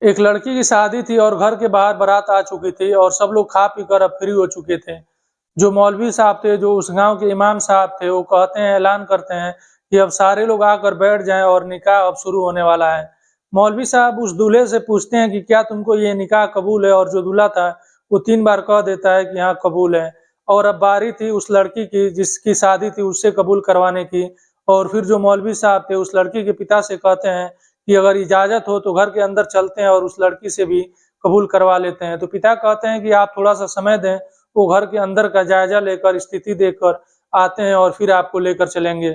एक लड़की की शादी थी और घर के बाहर बारात आ चुकी थी और सब लोग खा पी कर अब फ्री हो चुके थे। जो मौलवी साहब थे, जो उस गाँव के इमाम साहब थे, वो कहते हैं, ऐलान करते हैं कि अब सारे लोग आकर बैठ जाएँ और निकाह अब शुरू होने वाला है। मौलवी साहब उस दूल्हे से पूछते हैं कि क्या तुमको ये निकाह कबूल है? और जो दूल्हा था, वो 3 बार कह देता है कि हाँ, कबूल है। और अब बारी थी उस लड़की की जिसकी शादी थी उससे कबूल करवाने की। और फिर जो मौलवी साहब थे, उस लड़की के पिता से कहते हैं कि अगर इजाज़त हो तो घर के अंदर चलते हैं और उस लड़की से भी कबूल करवा लेते हैं। तो पिता कहते हैं कि आप थोड़ा-सा समय दें, वो घर के अंदर का जायज़ा लेकर, स्थिति देखकर आते हैं और फिर आपको लेकर चलेंगे।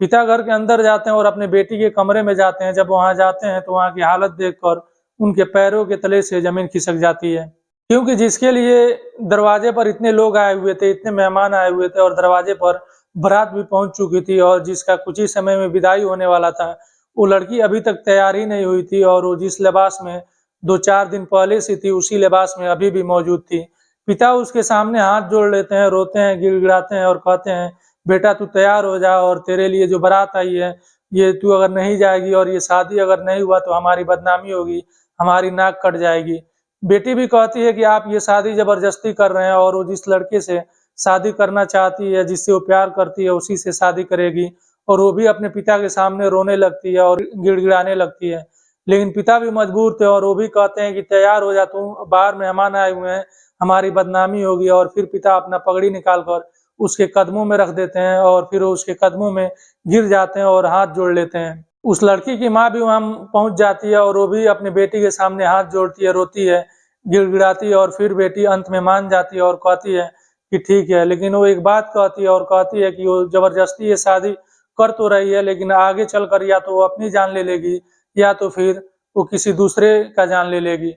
पिता घर के अंदर जाते हैं और अपने बेटी के कमरे में जाते हैं। जब वहाँ जाते हैं तो वहाँ की हालत देखकर उनके पैरों के तले से ज़मीन खिसक जाती है। क्योंकि जिसके लिए दरवाजे पर इतने लोग आए हुए थे, इतने मेहमान आए हुए थे और दरवाजे पर बारात भी पहुँच चुकी थी और जिसका कुछ ही समय में विदाई होने वाला था, वो लड़की अभी तक तैयार ही नहीं हुई थी और वो जिस लिबास में 2-4 दिन पहले से थी, उसी लिबास में अभी भी मौजूद थी। पिता उसके सामने हाथ जोड़ लेते हैं, रोते हैं, गिड़गिड़ाते हैं और कहते हैं, "बेटा तू तैयार हो जा और तेरे लिए जो बारात आई है, ये तू अगर नहीं जाएगी और ये शादी अगर नहीं हुआ तो हमारी बदनामी होगी, हमारी नाक कट जाएगी।" बेटी भी कहती है कि आप ये शादी ज़बरदस्ती कर रहे हैं और वो जिस लड़के से शादी करना चाहती है, जिससे वो प्यार करती है, उसी से शादी करेगी। और वो भी अपने पिता के सामने रोने लगती है और गिड़गिड़ाने लगती है। लेकिन पिता भी मजबूर थे और वो भी कहते हैं कि तैयार हो जा तू, बाहर मेहमान आए हुए हैं, हमारी बदनामी होगी। और फिर पिता अपना पगड़ी निकाल कर उसके कदमों में रख देते हैं और फिर वो उसके कदमों में गिर जाते हैं और हाथ जोड़ लेते हैं। उस लड़की की माँ भी वहाँ पहुँच जाती है और वो भी अपनी बेटी के सामने हाथ जोड़ती है, रोती है, गिड़गिड़ाती है और फिर बेटी अंत में मान जाती है और कहती है कि ठीक है। लेकिन वो एक बात कहती है और कहती है कि वो ज़बरदस्ती ये शादी कर तो रही है, लेकिन आगे चलकर या तो वो अपनी जान ले लेगी या तो फिर वो किसी दूसरे का जान ले लेगी।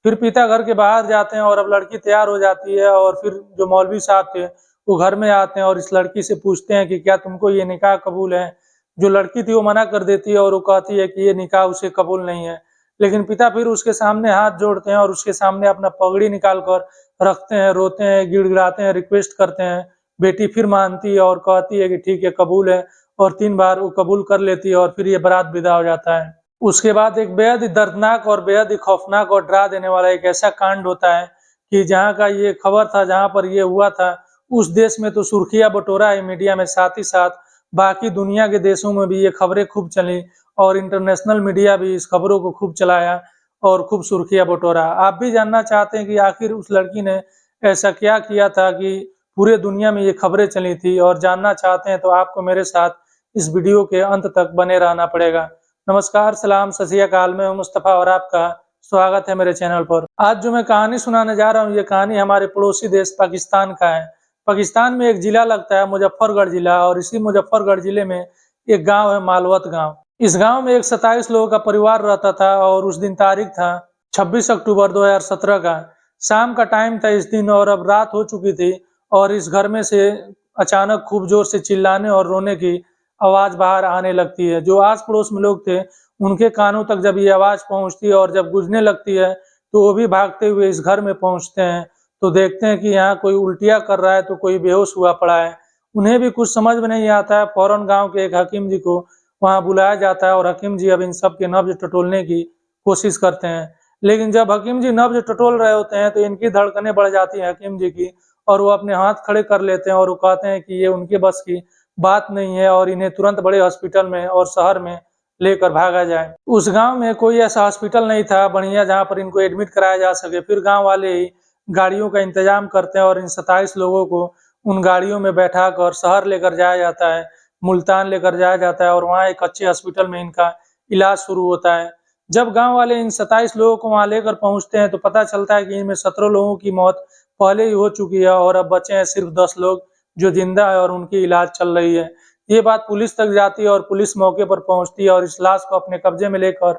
फिर पिता घर के बाहर जाते हैं और अब लड़की तैयार हो जाती है और फिर जो मौलवी साहब थे, वो घर में आते हैं और इस लड़की से पूछते हैं कि क्या तुमको ये निकाह कबूल है? जो लड़की थी वो मना कर देती है और वो कहती है कि ये निकाह उसे कबूल नहीं है। लेकिन पिता फिर उसके सामने हाथ जोड़ते हैं और उसके सामने अपना पगड़ी निकाल कर रखते हैं, रोते हैं, गिड़गिड़ाते हैं, रिक्वेस्ट करते हैं। बेटी फिर मानती है और कहती है कि ठीक है, कबूल है। और 3 बार वो कबूल कर लेती है और फिर ये बारात विदा हो जाता है। उसके बाद एक बेहद ही दर्दनाक और बेहद ही खौफनाक और डरा देने वाला एक ऐसा कांड होता है कि जहाँ का ये खबर था, जहाँ पर ये हुआ था, उस देश में तो सुर्खियाँ बटोरा है मीडिया में, साथ ही साथ बाकी दुनिया के देशों में भी ये खबरें खूब चली और इंटरनेशनल मीडिया भी इस खबरों को खूब चलाया और खूब सुर्खियाँ बटोरा। आप भी जानना चाहते हैं कि आखिर उस लड़की ने ऐसा क्या किया था कि पूरे दुनिया में ये खबरें चली थी, और जानना चाहते हैं तो आपको मेरे साथ इस वीडियो के अंत तक बने रहना पड़ेगा। नमस्कार, सलाम, सत श्री अकाल, मैं हूं मुस्तफ़ा और आपका स्वागत है मेरे चैनल पर। आज जो मैं कहानी सुनाने जा रहा हूं, ये कहानी हमारे पड़ोसी देश पाकिस्तान का है। पाकिस्तान में एक जिला लगता है मुजफ्फरगढ़ जिला, और इसी मुजफ्फरगढ़ जिले में एक गाँव है मालवत गाँव। इस गाँव में एक 27 लोगों का परिवार रहता था और उस दिन तारीख था 26 अक्टूबर 2017 का। शाम का टाइम था इस दिन और अब रात हो चुकी थी और इस घर में से अचानक खूब जोर से चिल्लाने और रोने की आवाज़ बाहर आने लगती है। जो आस-पड़ोस में लोग थे, उनके कानों तक जब ये आवाज़ पहुँचती है और जब गूँजने लगती है, तो वो भी भागते हुए इस घर में पहुँचते हैं। तो देखते हैं कि यहाँ कोई उल्टियाँ कर रहा है, तो कोई बेहोश हुआ पड़ा है। उन्हें भी कुछ समझ में नहीं आता है, फ़ौरन गाँव के एक हकीम जी को वहाँ बुलाया जाता है और हकीम जी अब इन सब के नब्ज़ टटोलने की कोशिश करते हैं। लेकिन जब हकीम जी नब्ज़ टटोल रहे होते हैं, तो इनकी धड़कनें बढ़ जाती हैं हकीम जी की, और वो अपने हाथ खड़े कर लेते हैं और वो कहते हैं कि ये उनके बस की बात नहीं है और इन्हें तुरंत बड़े हॉस्पिटल में और शहर में लेकर भागा जाए। उस गाँव में कोई ऐसा हॉस्पिटल नहीं था बढ़िया जहाँ पर इनको एडमिट कराया जा सके। फिर गाँव वाले ही गाड़ियों का इंतजाम करते हैं और इन 27 लोगों को उन गाड़ियों में बैठाकर शहर लेकर जाया जाता है, मुल्तान लेकर जाया जाता है और वहाँ एक अच्छे हॉस्पिटल में इनका इलाज शुरू होता है। जब गाँव वाले इन 27 लोगों को वहाँ लेकर पहुँचते हैं, तो पता चलता है कि इनमें 17 लोगों की मौत पहले ही हो चुकी है और अब बचे हैं सिर्फ 10 लोग जो जिंदा है और उनकी इलाज चल रही है। ये बात पुलिस तक जाती है और पुलिस मौके पर पहुंचती है और इस लाश को अपने कब्जे में लेकर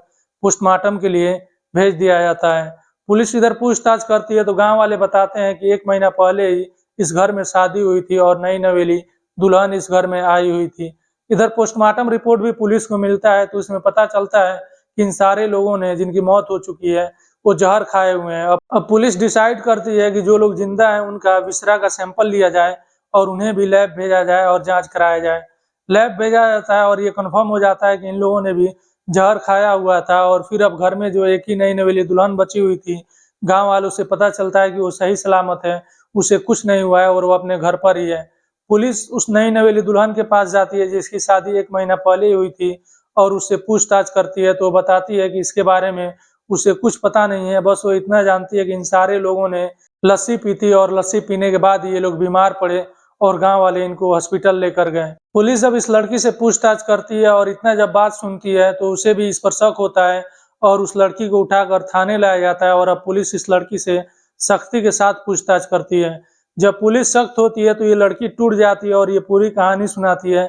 पोस्टमार्टम के लिए भेज दिया जाता है। पुलिस इधर पूछताछ करती है तो गांव वाले बताते हैं कि 1 महीना पहले ही इस घर में शादी हुई थी और नई नवेली दुल्हन इस घर में आई हुई थी। इधर पोस्टमार्टम रिपोर्ट भी पुलिस को मिलता है, तो इसमें पता चलता है कि इन सारे लोगों ने जिनकी मौत हो चुकी है, वो जहर खाए हुए हैं। अब पुलिस डिसाइड करती है कि जो लोग जिंदा हैं उनका विसरा का सैंपल लिया जाए और उन्हें भी लैब भेजा जाए और जाँच कराया जाए। लैब भेजा जाता है और ये कन्फर्म हो जाता है कि इन लोगों ने भी जहर खाया हुआ था और फिर अब घर में जो एक ही नई नवेली दुल्हन बची हुई थी, गाँव वालों से पता चलता है कि वो सही सलामत है, उसे कुछ नहीं हुआ है और वो अपने घर पर ही है। पुलिस उस नई नवेली दुल्हन के पास जाती है जिसकी शादी 1 महीना पहले ही हुई थी और उससे पूछताछ करती है, तो वो बताती है कि इसके बारे में उसे कुछ पता नहीं है, बस वो इतना जानती है कि इन सारे लोगों ने लस्सी पी थी और लस्सी पीने के बाद ये लोग बीमार पड़े और गाँव वाले इनको हॉस्पिटल लेकर गए। पुलिस जब इस लड़की से पूछताछ करती है और इतना जब बात सुनती है तो उसे भी इस पर शक होता है और उस लड़की को उठाकर थाने लाया जाता है और अब पुलिस इस लड़की से सख्ती के साथ पूछताछ करती है। जब पुलिस सख्त होती है तो ये लड़की टूट जाती है और ये पूरी कहानी सुनाती है।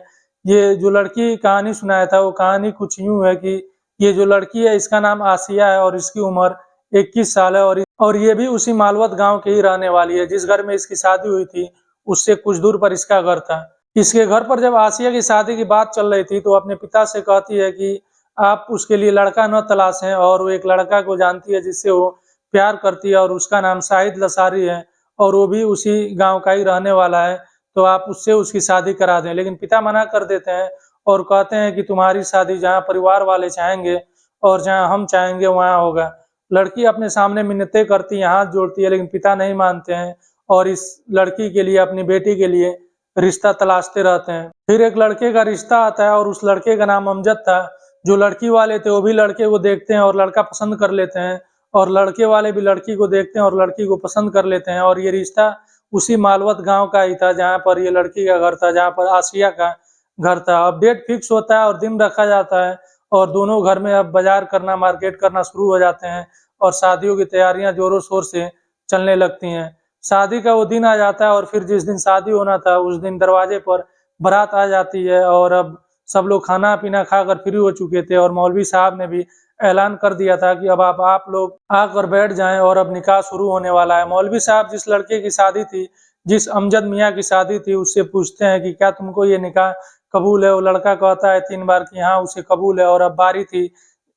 ये जो लड़की कहानी सुनाया था वो कहानी कुछ यूँ है कि ये जो लड़की है इसका नाम आसिया है और इसकी उम्र 21 साल है और ये भी उसी मालवत गाँव की ही रहने वाली है। जिस घर में इसकी शादी हुई थी उससे कुछ दूर पर इसका घर था। इसके घर पर जब आसिया की शादी की बात चल रही थी तो अपने पिता से कहती है कि आप उसके लिए लड़का न तलाशें और वो एक लड़का को जानती है जिससे वो प्यार करती है और उसका नाम शाहिद लसारी है और वो भी उसी गाँव का ही रहने वाला है, तो आप उससे उसकी शादी करा दें। लेकिन पिता मना कर देते हैं और कहते हैं कि तुम्हारी शादी जहाँ परिवार वाले चाहेंगे और जहाँ हम चाहेंगे वहाँ होगा। लड़की अपने सामने मिन्नतें करती है, हाथ जोड़ती है, लेकिन पिता नहीं मानते हैं और इस लड़की के लिए, अपनी बेटी के लिए रिश्ता तलाशते रहते हैं। फिर एक लड़के का रिश्ता आता है और उस लड़के का नाम अमजद था। जो लड़की वाले थे वो भी लड़के को देखते हैं और लड़का पसंद कर लेते हैं और लड़के वाले भी लड़की को देखते हैं और लड़की को पसंद कर लेते हैं और ये रिश्ता उसी मालवत गाँव का ही था जहाँ पर ये लड़की का घर था, जहाँ पर आसिया का घर था। अब डेट फिक्स होता है और दिन रखा जाता है और दोनों घर में अब बाजार करना, मार्केट करना शुरू हो जाते हैं और शादियों की तैयारियां जोरों शोर से चलने लगती हैं। शादी का वो दिन आ जाता है और फिर जिस दिन शादी होना था उस दिन दरवाजे पर बारात आ जाती है और अब सब लोग खाना पीना खाकर फ्री हो चुके थे और मौलवी साहब ने भी ऐलान कर दिया था कि अब आप लोग आकर बैठ जाएं और अब निकाह शुरू होने वाला है। मौलवी साहब जिस लड़के की शादी थी, जिस अमजद मियाँ की शादी थी, उससे पूछते हैं कि क्या तुमको ये निकाह कबूल है? वो लड़का कहता है 3 बार कि हाँ उसे कबूल है और अब बारी थी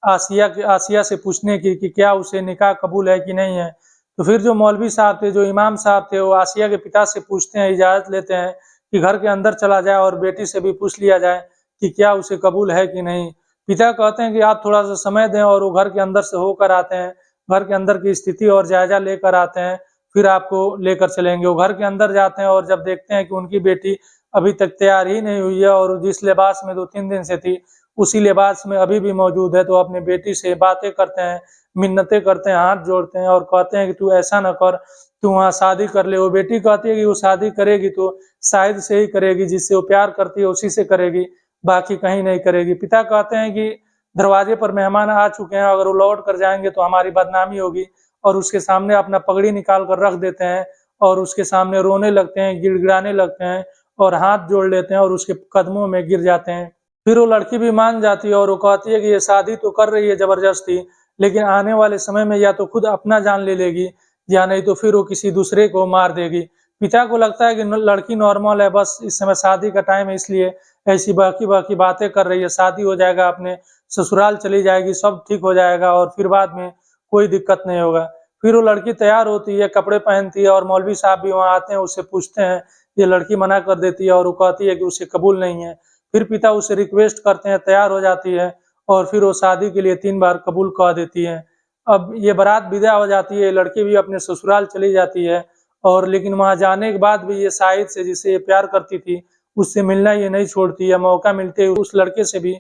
आसिया से पूछने की कि क्या उसे निकाह कबूल है कि नहीं है। तो फिर जो मौलवी साहब थे, जो इमाम साहब थे, वो आसिया के पिता से पूछते हैं, इजाज़त लेते हैं कि घर के अंदर चला जाए और बेटी से भी पूछ लिया जाए कि क्या उसे कबूल है कि नहीं। पिता कहते हैं कि आप थोड़ा-सा समय दें और वो घर के अंदर से होकर आते हैं, घर के अंदर की स्थिति और जायज़ा लेकर आते हैं, फिर आपको लेकर चलेंगे। वो घर के अंदर जाते हैं और जब देखते हैं कि उनकी बेटी अभी तक तैयार ही नहीं हुई है और जिस लिबास में 2-3 दिन से थी, उसी लिबास में अभी भी मौजूद है, तो अपनी बेटी से बातें करते हैं, मिन्नतें करते हैं, हाथ जोड़ते हैं और कहते हैं कि तू ऐसा न कर, तू वहाँ शादी कर ले। वो बेटी कहती है कि वो शादी करेगी तो शाहिद से ही करेगी, जिससे वो प्यार करती है उसी से करेगी, बाकी कहीं नहीं करेगी। पिता कहते हैं कि दरवाजे पर मेहमान आ चुके हैं, अगर वो लौट कर जाएँगे तो हमारी बदनामी होगी और उसके सामने अपना पगड़ी निकाल कर रख देते हैं और उसके सामने रोने लगते हैं, गिड़गिड़ाने लगते हैं और हाथ जोड़ लेते हैं और उसके कदमों में गिर जाते हैं। फिर वो लड़की भी मान जाती है और वो कहती है कि ये शादी तो कर रही है ज़बरदस्ती, लेकिन आने वाले समय में या तो खुद अपना जान ले लेगी या नहीं तो फिर वो किसी दूसरे को मार देगी। पिता को लगता है कि लड़की नॉर्मल है, बस इस समय शादी का टाइम है इसलिए ऐसी बहकी-बहकी बातें कर रही है, शादी हो जाएगा, अपने ससुराल चली जाएगी, सब ठीक हो जाएगा और फिर बाद में कोई दिक्कत नहीं होगा। फिर वो लड़की तैयार होती है, कपड़े पहनती है और मौलवी साहब भी वहाँ आते हैं, उससे पूछते हैं, ये लड़की मना कर देती है और वो कहती है कि उसे कबूल नहीं है। फिर पिता उसे रिक्वेस्ट करते हैं, तैयार हो जाती है और फिर वो शादी के लिए 3 बार कबूल कह देती है। अब ये बारात विदा हो जाती है, लड़की भी अपने ससुराल चली जाती है और लेकिन वहाँ जाने के बाद भी ये शाहिद से, जिससे ये प्यार करती थी, उससे मिलना ये नहीं छोड़ती है। मौका मिलते ही उस लड़के से भी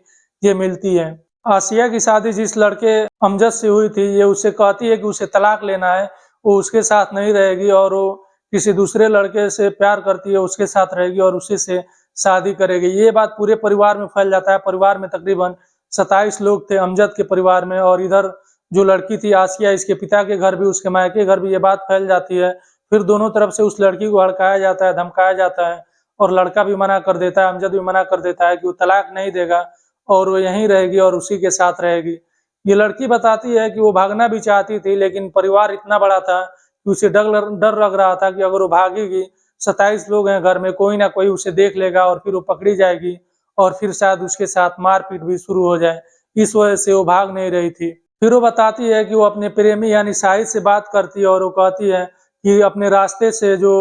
ये मिलती है। आसिया की शादी जिस लड़के अमजद से हुई थी, ये उससे कहती है कि उसे तलाक लेना है, वो उसके साथ नहीं रहेगी और वो किसी दूसरे लड़के से प्यार करती है, उसके साथ रहेगी और उसी से शादी करेगी। ये बात पूरे परिवार में फैल जाता है। परिवार में तकरीबन 27 लोग थे अमजद के परिवार में और इधर जो लड़की थी आसिया, इसके पिता के घर भी, उसके मायके घर भी ये बात फैल जाती है। फिर दोनों तरफ से उस लड़की को हड़काया जाता है, धमकाया जाता है और लड़का भी मना कर देता है, अमजद भी मना कर देता है कि वो तलाक नहीं देगा और वो यहीं रहेगी और उसी के साथ रहेगी। ये लड़की बताती है कि वो भागना भी चाहती थी, लेकिन परिवार इतना बड़ा था कि उसे डर लग रहा था कि अगर वो भागेगी, 27 लोग हैं घर में, कोई ना कोई उसे देख लेगा और फिर वो पकड़ी जाएगी और फिर शायद उसके साथ मारपीट भी शुरू हो जाए। इस वजह से वो भाग नहीं रही थी। फिर वो बताती है कि वो अपने प्रेमी यानी शाहिद से बात करती है और वो कहती है कि अपने रास्ते से जो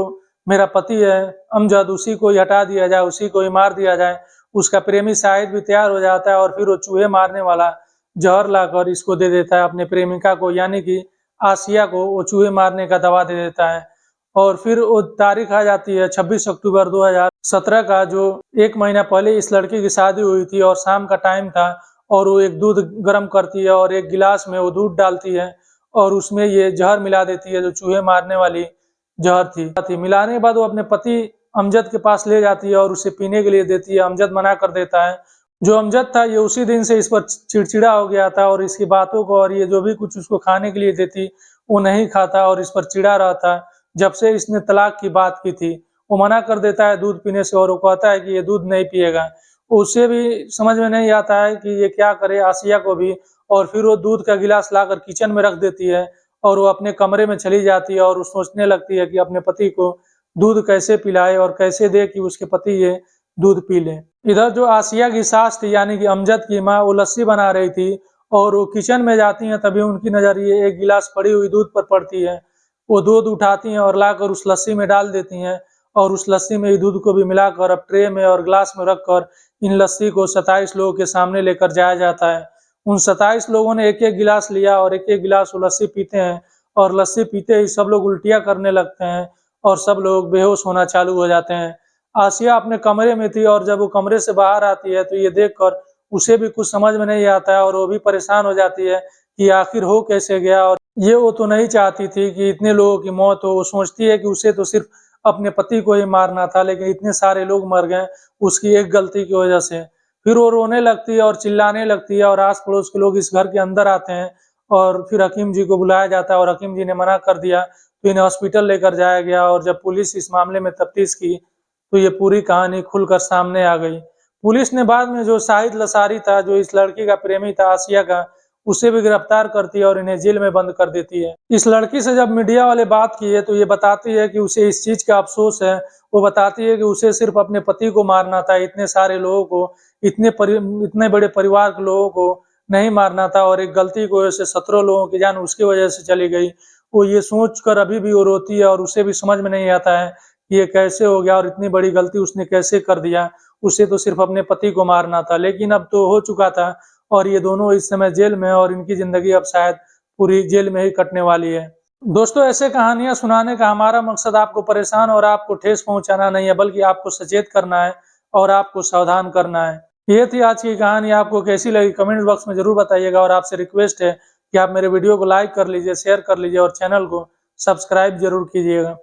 मेरा पति है अमजद, उसी को ही हटा दिया जाए, उसी को ही मार दिया जाए। उसका प्रेमी शाहिद भी तैयार हो जाता है और फिर वो चूहे मारने वाला जहर लाकर इसको दे देता है अपने प्रेमिका को, यानी कि आसिया को वो चूहे मारने का दवा दे देता है। और फिर वो तारीख आ जाती है 26 अक्टूबर 2017 का, जो 1 महीना पहले इस लड़की की शादी हुई थी और शाम का टाइम था, और वो एक दूध गर्म करती है और एक गिलास में वो दूध डालती है और उसमें ये जहर मिला देती है जो चूहे मारने वाली जहर थी। मिलाने के बाद वो अपने पति अमजद के पास ले जाती है और उसे पीने के लिए देती है। अमजद मना कर देता है। जो अमजद था ये उसी दिन से इस पर चिड़चिड़ा हो गया था और इसकी बातों को और ये जो भी कुछ उसको खाने के लिए देती वो नहीं खाता और इस पर चिढ़ा रहा था। जब से इसने तलाक की बात की थी वो मना कर देता है दूध पीने से और वो कहता है कि ये दूध नहीं पिएगा। उसे भी समझ में नहीं आता है कि ये क्या करे, आसिया को भी। और फिर वो दूध का गिलास लाकर किचन में रख देती है और वो अपने कमरे में चली जाती है और वो सोचने लगती है कि अपने पति को दूध कैसे पिलाए और कैसे दे कि उसके पति ये दूध पी ले। इधर जो आसिया की सास थी यानी कि अमजद की माँ, वो लस्सी बना रही थी और वो किचन में जाती हैं, तभी उनकी नजर ये एक गिलास पड़ी हुई दूध पर पड़ती है। वो दूध उठाती हैं और लाकर उस लस्सी में डाल देती हैं और उस लस्सी में दूध को भी मिलाकर अब ट्रे में और ग्लास में रखकर इन लस्सी को 27 लोगों के सामने लेकर जाया जाता है। उन 27 लोगों ने एक एक गिलास लिया और एक एक गिलास वो लस्सी पीते हैं और लस्सी पीते ही सब लोग उल्टियां करने लगते हैं और सब लोग बेहोश होना चालू हो जाते हैं। आसिया अपने कमरे में थी और जब वो कमरे से बाहर आती है तो ये देखकर उसे भी कुछ समझ में नहीं आता है और वो भी परेशान हो जाती है कि आखिर हो कैसे गया। और ये वो तो नहीं चाहती थी कि इतने लोगों की मौत हो। वो सोचती है कि उसे तो सिर्फ अपने पति को ही मारना था, लेकिन इतने सारे लोग मर गए उसकी एक गलती की वजह से। फिर वो रोने लगती है और चिल्लाने लगती है और आस पड़ोस के लोग इस घर के अंदर आते हैं और फिर हकीम जी को बुलाया जाता है और हकीम जी ने मना कर दिया तो इन्हें हॉस्पिटल लेकर जाया गया। और जब पुलिस इस मामले में तफ्तीश की तो ये पूरी कहानी खुलकर सामने आ गई। पुलिस ने बाद में जो शाहिद लसारी था, जो इस लड़की का प्रेमी था आसिया का, उसे भी गिरफ्तार करती है और इन्हें जेल में बंद कर देती है। इस लड़की से जब मीडिया वाले बात किए तो ये बताती है कि उसे इस चीज का अफसोस है। वो बताती है कि उसे सिर्फ अपने पति को मारना था, इतने सारे लोगों को, इतने बड़े परिवार के लोगों को नहीं मारना था और एक गलती की वजह से 17 लोगों की जान उसकी वजह से चली गई। वो ये सोचकर अभी भी वो रोती है और उसे भी समझ में नहीं आता है कि ये कैसे हो गया और इतनी बड़ी गलती उसने कैसे कर दिया। उसे तो सिर्फ अपने पति को मारना था, लेकिन अब तो हो चुका था और ये दोनों इस समय जेल में और इनकी जिंदगी अब शायद पूरी जेल में ही कटने वाली है। दोस्तों, ऐसे कहानियां सुनाने का हमारा मकसद आपको परेशान और आपको ठेस पहुंचाना नहीं है, बल्कि आपको सचेत करना है और आपको सावधान करना है। ये थी आज की कहानी। आपको कैसी लगी कमेंट बॉक्स में जरूर बताइएगा और आपसे रिक्वेस्ट है कि आप मेरे वीडियो को लाइक कर लीजिए, शेयर कर लीजिए और चैनल को सब्सक्राइब जरूर कीजिएगा।